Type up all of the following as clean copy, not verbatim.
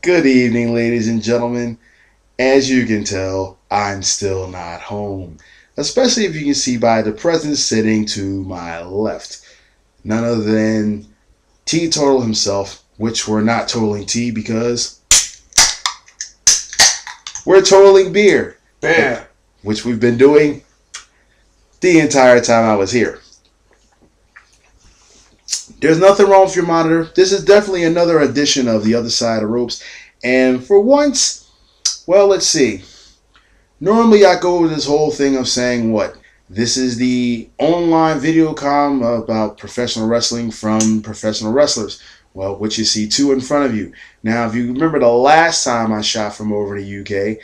Good evening, ladies and gentlemen. As you can tell, I'm still not home, especially if you can see by the presence sitting to my left. None other than Teetotal himself, which we're not totaling tea because we're totaling beer. Beer. Which we've been doing the entire time I was here. There's nothing wrong with your monitor. This is definitely another edition of The Other Side of Ropes. And for once, well, let's see. Normally I go over this whole thing of saying what? This is the online video com about professional wrestling from professional wrestlers. Well, what you see two in front of you. Now, if you remember the last time I shot from over the UK,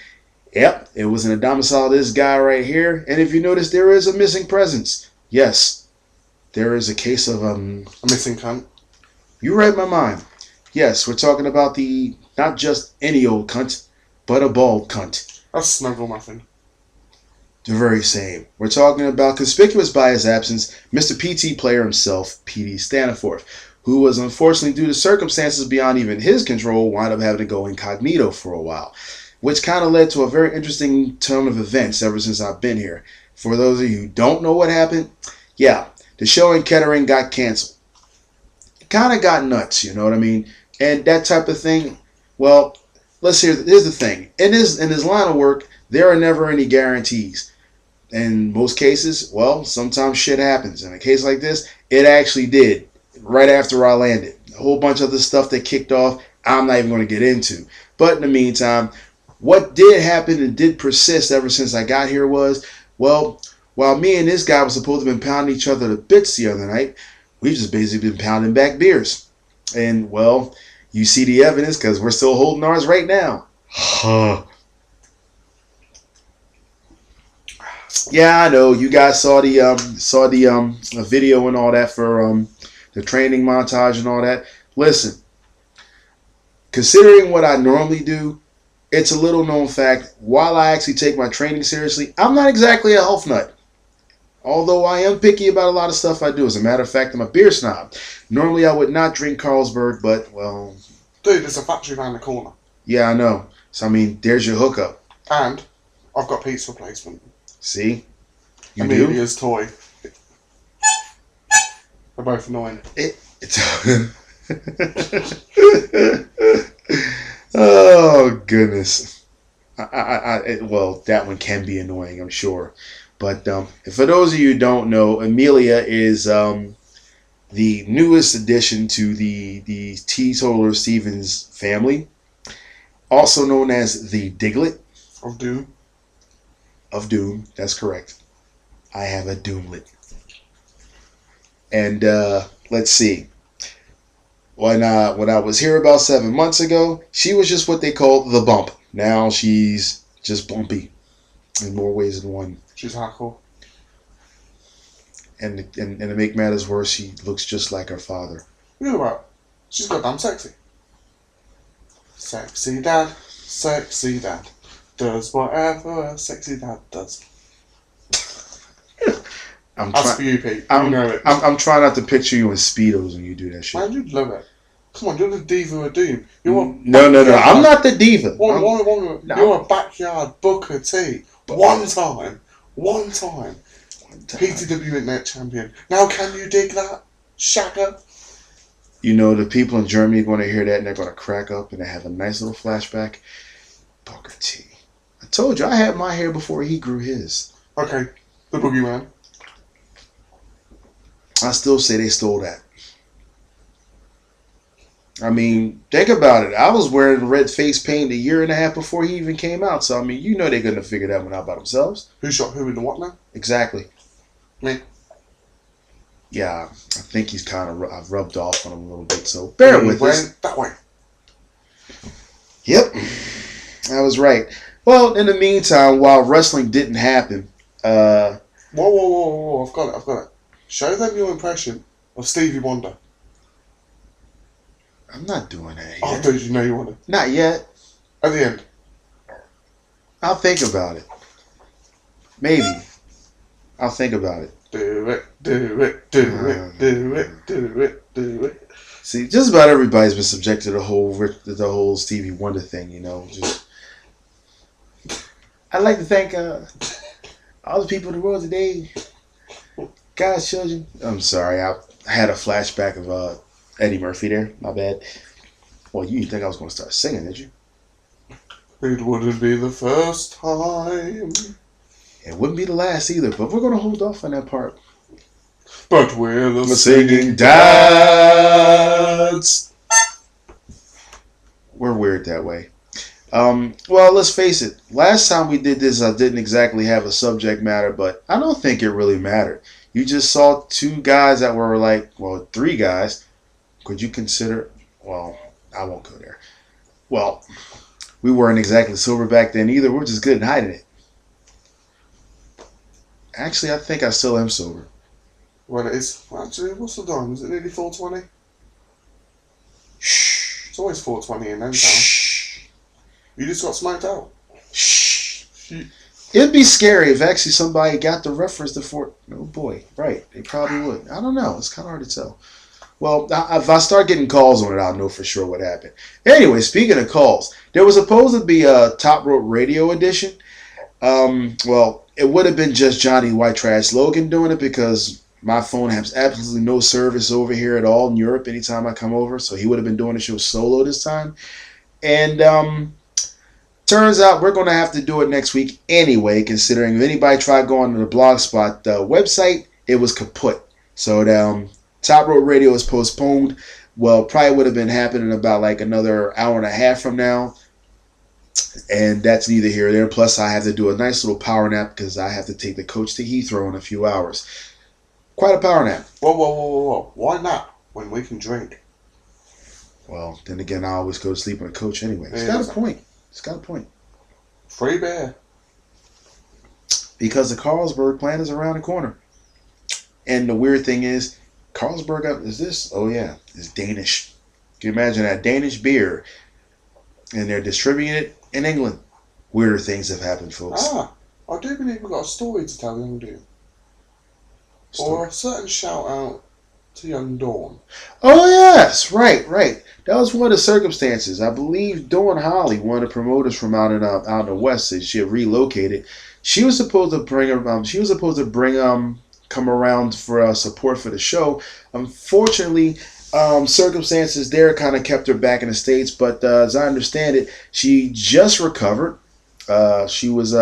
yep, it was in the domicile of this guy right here. And if you notice, there is a missing presence. Yes, there is a case of A missing cunt. You read my mind. Yes, we're talking about the not just any old cunt, but a bald cunt. That's Snuggle Muffin. The very same. We're talking about, conspicuous by his absence, Mr. PT player himself, P.D. Staniforth, who was unfortunately, due to circumstances beyond even his control, wound up having to go incognito for a while, which kind of led to a very interesting turn of events ever since I've been here. For those of you who don't know what happened, yeah, the show in Kettering got canceled. It kind of got nuts, you know what I mean? And that type of thing, well, here's the thing. In this line of work, there are never any guarantees. In most cases, well, sometimes shit happens. In a case like this, it actually did. Right after I landed. A whole bunch of other stuff that kicked off, I'm not even going to get into. But in the meantime, what did happen and did persist ever since I got here was, well, while me and this guy were supposed to have been pounding each other to bits the other night, we've just basically been pounding back beers. And, well, you see the evidence because we're still holding ours right now. Huh. Yeah, I know. You guys saw the video and all that for the training montage and all that. Listen, considering what I normally do, it's a little known fact. While I actually take my training seriously, I'm not exactly a health nut. Although I am picky about a lot of stuff I do. As a matter of fact, I'm a beer snob. Normally I would not drink Carlsberg, but, well... Dude, there's a factory around the corner. Yeah, I know. So, I mean, there's your hookup. And I've got pizza replacement. See? You Amelia's toy. They're both annoying. Oh, goodness. Well, that one can be annoying, I'm sure. But for those of you who don't know, Amelia is the newest addition to the Teetotaler Stevens family, also known as the Diglett. Of Doom. Of Doom, that's correct. I have a Doomlet. And let's see. When I was here about 7 months ago, she was just what they call the bump. Now she's just bumpy in more ways than one. She's hardcore. And to make matters worse, she looks just like her father. You know what? She's goddamn sexy. Sexy dad. Sexy dad. Does whatever a sexy dad does. That's for you, Pete. You know it. I'm trying not to picture you in Speedos when you do that shit. Man, you'd love it. Come on, you're the diva of Doom. You're no. I'm not the diva. You're a backyard Booker T. One time. PTW Internet champion. Now can you dig that? Shaka? You know, the people in Germany are going to hear that and they're going to crack up and they have a nice little flashback. Booker T. I told you, I had my hair before he grew his. Okay, the boogeyman. I still say they stole that. I mean, think about it. I was wearing red face paint a year and a half before he even came out. So, I mean, you know they're going to figure that one out by themselves. Who shot who in the what now? Exactly. Me. Yeah, I think he's kind of I've rubbed off on him a little bit. So, bear with us. That way. Yep. I was right. Well, in the meantime, while wrestling didn't happen... Whoa. I've got it. Show them your impression of Stevie Wonder. I'm not doing that here. Oh, dude, you know you want to. Not yet. At the end. I'll think about it. Maybe. I'll think about it. Do it. See, just about everybody's been subjected to the whole Stevie Wonder thing. Just I'd like to thank all the people in the world today. God's children. I'm sorry, I had a flashback of Eddie Murphy there. My bad. Well, you didn't think I was going to start singing, did you? It wouldn't be the first time. It wouldn't be the last either, but we're going to hold off on that part. But we're the singing dads. We're weird that way. Well, let's face it. Last time we did this, I didn't exactly have a subject matter, but I don't think it really mattered. You just saw two guys that were three guys. Could you consider? Well, I won't go there. Well, we weren't exactly sober back then either. We're just good at hiding it. Actually, I think I still am sober. Well, it is. Actually, what's the time? Is it nearly 4:20? Shh. It's always 4:20 in N-Town. Shh. You just got smoked out. Shh. It'd be scary if actually somebody got the reference to Fort. Oh boy, right? They probably would. I don't know. It's kind of hard to tell. Well, if I start getting calls on it, I'll know for sure what happened. Anyway, speaking of calls, there was supposed to be a Top Rope Radio edition. Well, it would have been just Johnny White Trash Logan doing it because my phone has absolutely no service over here at all in Europe anytime I come over. So he would have been doing the show solo this time. And turns out we're going to have to do it next week anyway, considering if anybody tried going to the Blogspot website, it was kaput. So Top Rope Radio is postponed. Well, probably would have been happening about another hour and a half from now. And that's neither here nor there. Plus, I have to do a nice little power nap because I have to take the coach to Heathrow in a few hours. Quite a power nap. Whoa. Why not? When we can drink. Well, then again, I always go to sleep on the coach anyway. It's got a point. Free beer. Because the Carlsberg plant is around the corner. And the weird thing is, Carlsberg is this? Oh yeah, it's Danish. Can you imagine that? Danish beer. And they're distributing it in England. Weirder things have happened, folks. I do believe we've got a story to tell, young dude. Or a certain shout out to young Dawn. Oh yes, right. That was one of the circumstances. I believe Dawn Holly, one of the promoters from out in the West, said she had relocated. She was supposed to bring come around for support for the show. Unfortunately, circumstances there kind of kept her back in the States. But as I understand it, she just recovered. She was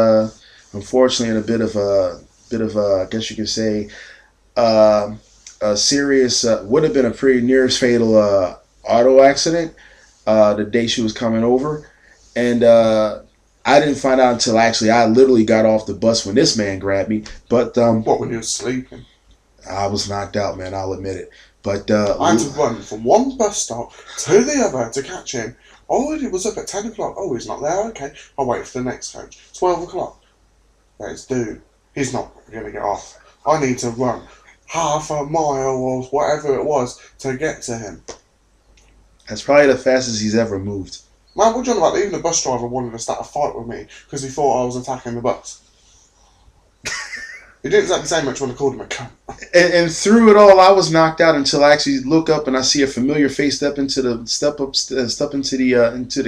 unfortunately in a bit of I guess you could say, a serious, would have been a pretty near fatal auto accident the day she was coming over. And I didn't find out until I literally got off the bus when this man grabbed me. But what, when you were sleeping? I was knocked out, man. I'll admit it. But I had to run from one bus stop to the other to catch him. Already was up at 10 o'clock. Oh, he's not there. Okay, I'll wait for the next coach. 12 o'clock. Let's do. He's not going to get off. I need to run half a mile or whatever it was to get to him. That's probably the fastest he's ever moved. Man, what do you know about? Even the bus driver wanted to start a fight with me because he thought I was attacking the bus. He didn't exactly say much when I called him a cunt. And through it all, I was knocked out until I actually look up and I see a familiar face step into the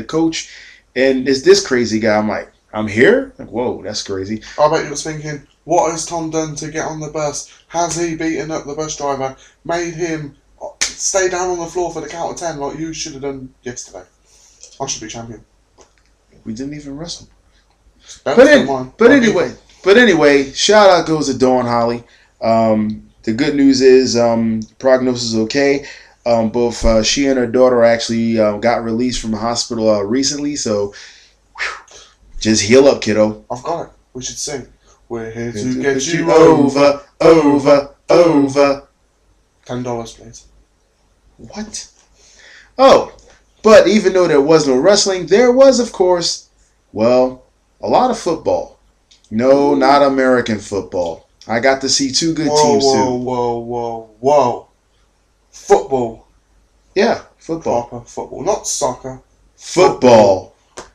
coach, and it's this crazy guy. I'm like, I'm here? Like, whoa, that's crazy. I bet you was thinking, what has Tom done to get on the bus? Has he beaten up the bus driver? Made him stay down on the floor for the count of 10 like you should have done yesterday? I should be champion. We didn't even wrestle. But anyway, shout out goes to Dawn Holly. The good news is prognosis is okay. Both she and her daughter actually got released from the hospital recently, so just heal up, kiddo. I've got it. We should sing. We're here to get you over. $10, please. What? Oh, but even though there was no wrestling, there was, of course, well, a lot of football. No, not American football. I got to see two good teams too. Whoa. Football. Yeah, football. Proper football. Not soccer. Football. God.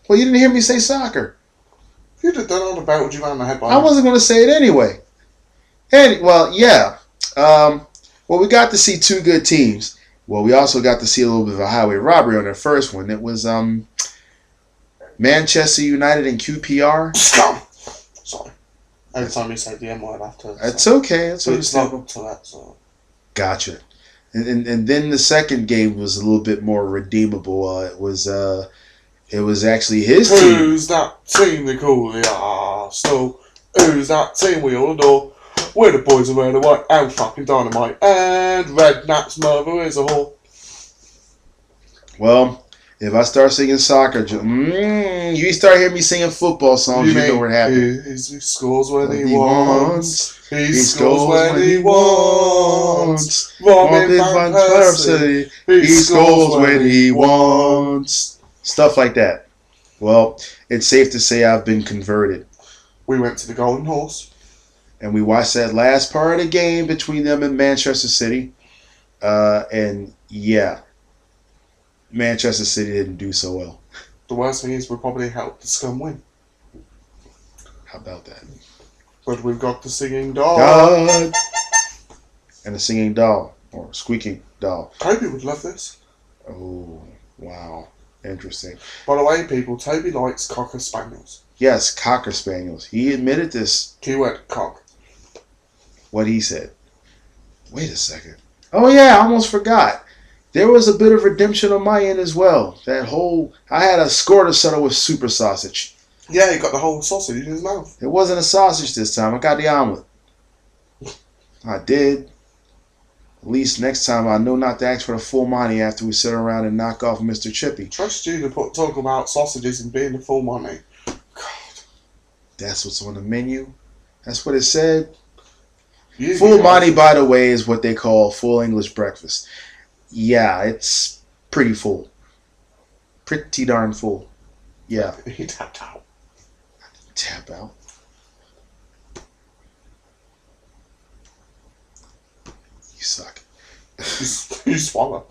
Well, you didn't hear me say soccer. If you'd have done all the belt you around the head by I wasn't going to say it anyway. Well, yeah. Well, we got to see two good teams. Well, we also got to see a little bit of a highway robbery on their first one. It was Manchester United and QPR. Scum! Sorry. Every time you say the M word after. That's okay. It's It's not understandable. up to that, so. Gotcha. And then the second game was a little bit more redeemable. It was actually his team. Who's that team they call the Arsenal? Who's that team we all adore? We're the boys who wear the white and fucking dynamite. And Redknapp's mother is a whore. Well, if I start singing soccer, you start hearing me singing football songs, you know what happened. He scores when he wants. He scores when he wants. Robin van Persie. He scores when he wants. Stuff like that. Well, it's safe to say I've been converted. We went to the Golden Horse. And we watched that last part of the game between them and Manchester City. And yeah, Manchester City didn't do so well. The worst thing is we probably helped the scum win. How about that? But we've got the singing doll. God. And a singing doll. Or squeaking doll. Toby would love this. Oh, wow. Interesting. By the way, people, Toby likes Cocker Spaniels. Yes, Cocker Spaniels. He admitted this. Keyword cock. What he said. Wait a second. Oh yeah, I almost forgot. There was a bit of redemption on my end as well. I had a score to settle with super sausage. Yeah, he got the whole sausage in his mouth. It wasn't a sausage this time. I got the omelet. I did. At least next time I know not to ask for the full money after we sit around and knock off Mr. Chippy. Trust you to talk about sausages and being the full money. God. That's what's on the menu. That's what it said. You Full guys- Monty, by the way, is what they call full English breakfast. Yeah, it's pretty full. Pretty darn full. Yeah. He tapped out. Tap out. You suck. You swallow.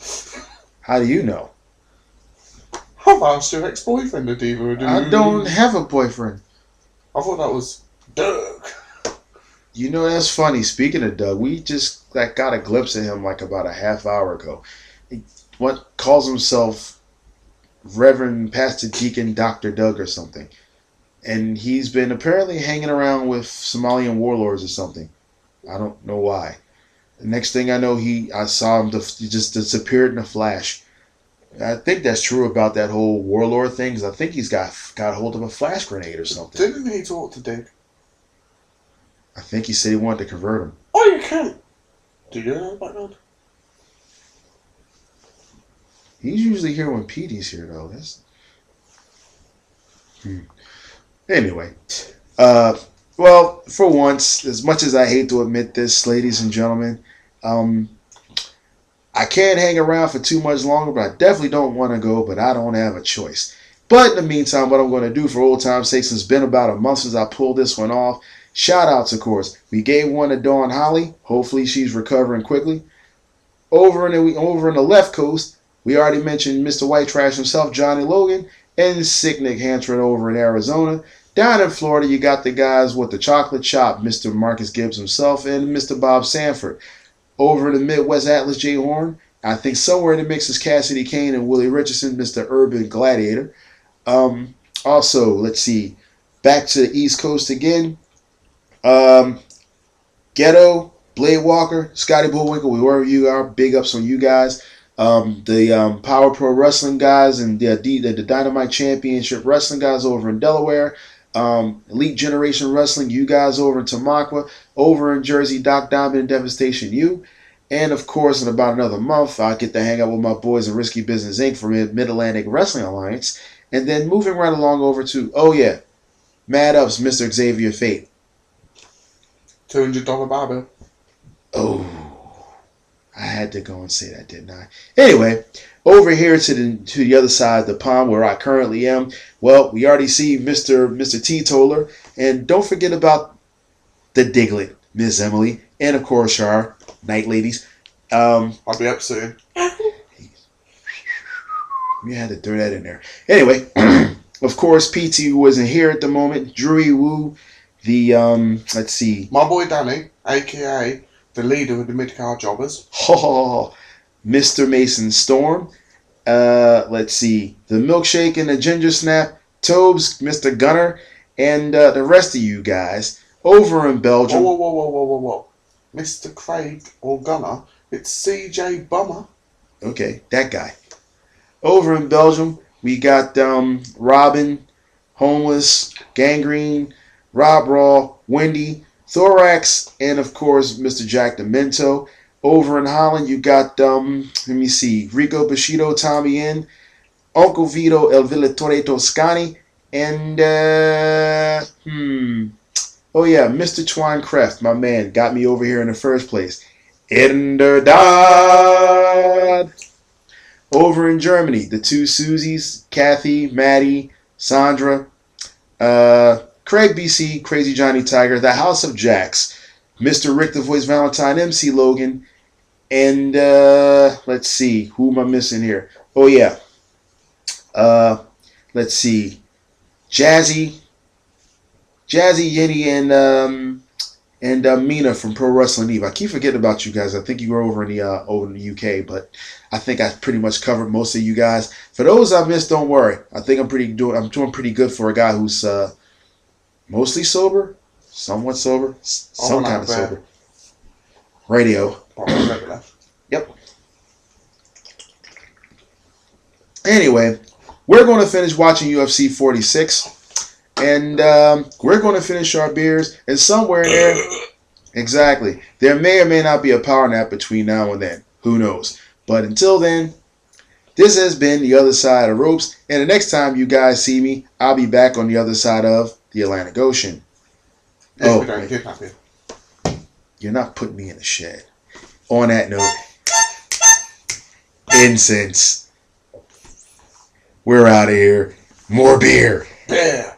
How do you know? I've asked your ex-boyfriend to do. I don't have a boyfriend. I thought that was Doug. You know, that's funny. Speaking of Doug, we just got a glimpse of him about a half hour ago. What calls himself Reverend Pastor Deacon Dr. Doug or something. And he's been apparently hanging around with Somalian warlords or something. I don't know why. The next thing I know, I saw him he just disappeared in a flash. I think that's true about that whole warlord thing, because I think he's got hold of a flash grenade or something. Didn't he talk to Dick? I think he said he wanted to convert him. Oh, you can. Do you know about that? He's usually here when Petey's here, though. Anyway, well, for once, as much as I hate to admit this, ladies and gentlemen, I can't hang around for too much longer, but I definitely don't want to go, but I don't have a choice. But in the meantime, what I'm going to do for old time's sake, since it's been about a month since I pulled this one off, shout outs, of course. We gave one to Dawn Holly. Hopefully she's recovering quickly. Over in the left coast, we already mentioned Mr. White Trash himself, Johnny Logan, and Sick Nick Hansford over in Arizona. Down in Florida, you got the guys with the chocolate chop, Mr. Marcus Gibbs himself, and Mr. Bob Sanford. Over in the Midwest, Atlas J. Horn. I think somewhere in the mix is Cassidy Kane and Willie Richardson, Mr. Urban Gladiator. Also, let's see. Back to the East Coast again. Ghetto, Blade Walker, Scotty Bullwinkle, wherever you are, big ups on you guys. The Power Pro Wrestling guys and the Dynamite Championship Wrestling guys over in Delaware. Elite Generation Wrestling, you guys over in Tamaqua. Over in Jersey, Doc Diamond and Devastation U. And of course, in about another month, I'll get to hang out with my boys in Risky Business Inc. from Mid-Atlantic Wrestling Alliance. And then moving right along over to, Mad Ups, Mr. Xavier Fate. $200 Bible. Oh, I had to go and say that, didn't I? Anyway, over here to the other side of the pond where I currently am, well, we already see Mr. Teetotaler, and don't forget about the Diglett, Miss Emily, and of course our night ladies. I'll be up soon. You had to throw that in there. Anyway, of course, PT wasn't here at the moment. Drewy Woo, the let's see. My boy Danny, aka the leader of the mid-card jobbers. Mr. Mason Storm. Let's see. The Milkshake and the Ginger Snap. Tobes, Mr. Gunner, and the rest of you guys over in Belgium. Whoa. Mr. Craig or Gunner, it's CJ Bummer. Okay, that guy. Over in Belgium, we got Robin, Homeless, Gangrene, Rob Raw, Wendy, Thorax, and of course Mr. Jack Demento. Over in Holland, you got let me see, Rico Bushido, Tommy N, Uncle Vito, El Villatore Toscani, and oh yeah, Mr. Twine Kreft, my man, got me over here in the first place. Inderdaad. Over in Germany, the two Susies, Kathy, Maddie, Sandra, Craig BC, Crazy Johnny Tiger, the House of Jacks, Mr. Rick the Voice Valentine, MC Logan, and let's see, who am I missing here? Oh yeah, let's see, Jazzy, Yinny, and Mina from Pro Wrestling Eve. I keep forgetting about you guys. I think you were over in the UK, but I think I pretty much covered most of you guys. For those I missed, don't worry. I think I'm doing pretty good for a guy who's mostly sober, somewhat sober, some kind of sober. Radio. Yep. Anyway, we're going to finish watching UFC 46. And we're going to finish our beers. And somewhere in there, exactly, there may or may not be a power nap between now and then. Who knows? But until then, this has been The Other Side of Ropes. And the next time you guys see me, I'll be back on the other side of the Atlantic Ocean. If we don't kidnap you. You're not putting me in the shed. On that note, incense. We're out of here. More beer. Yeah.